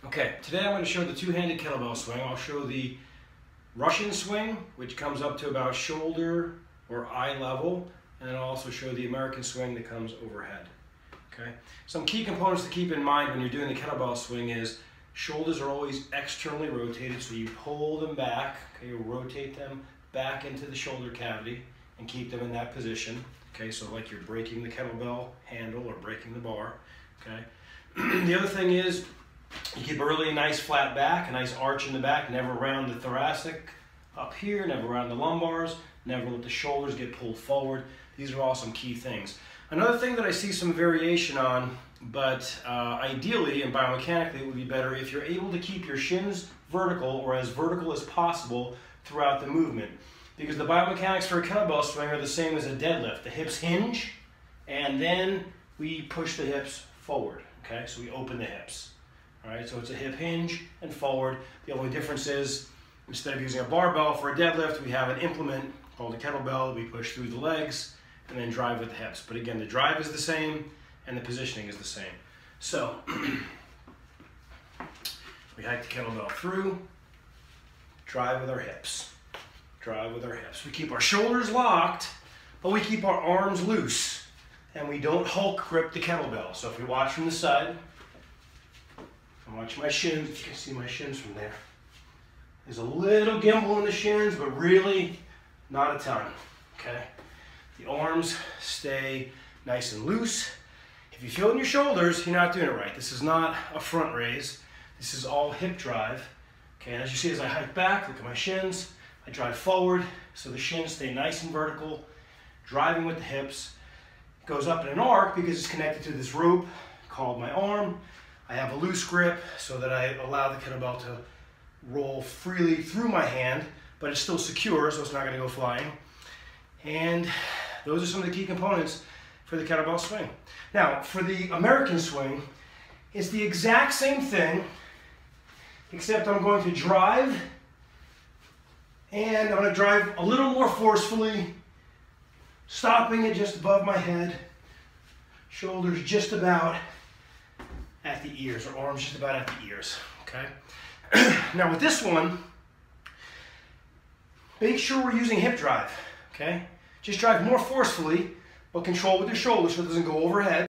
Okay, today I'm going to show the two-handed kettlebell swing. I'll show the Russian swing, which comes up to about shoulder or eye level, and then I'll also show the American swing that comes overhead. Okay, some key components to keep in mind when you're doing the kettlebell swing is shoulders are always externally rotated, so you pull them back. Okay, you rotate them back into the shoulder cavity and keep them in that position. Okay, so like you're breaking the kettlebell handle or breaking the bar. Okay, the other thing is you keep a really nice flat back, a nice arch in the back, never round the thoracic up here, never round the lumbars, never let the shoulders get pulled forward. These are all some key things. Another thing that I see some variation on, but ideally and biomechanically it would be better if you're able to keep your shins vertical or as vertical as possible throughout the movement. Because the biomechanics for a kettlebell swing are the same as a deadlift. The hips hinge and then we push the hips forward. Okay, so we open the hips. All right, so it's a hip hinge and forward. The only difference is instead of using a barbell for a deadlift, we have an implement called a kettlebell that we push through the legs and then drive with the hips. But again, the drive is the same and the positioning is the same. So we hike the kettlebell through, drive with our hips, drive with our hips. We keep our shoulders locked, but we keep our arms loose and we don't Hulk grip the kettlebell. So if we watch from the side, watch my shins, if you can see my shins from there. There's a little gimbal in the shins, but really not a ton, okay? The arms stay nice and loose. If you feel it in your shoulders, you're not doing it right. This is not a front raise. This is all hip drive, okay? And as you see, as I hike back, look at my shins. I drive forward, so the shins stay nice and vertical, driving with the hips. It goes up in an arc because it's connected to this rope called my arm. I have a loose grip so that I allow the kettlebell to roll freely through my hand, but it's still secure, so it's not going to go flying. And those are some of the key components for the kettlebell swing. Now, for the American swing, it's the exact same thing, except I'm going to drive, and I'm going to drive a little more forcefully, stopping it just above my head, shoulders just about at the ears, or arms just about at the ears, okay? Now with this one, make sure we're using hip drive, okay? Just drive more forcefully, but control with your shoulders so it doesn't go overhead.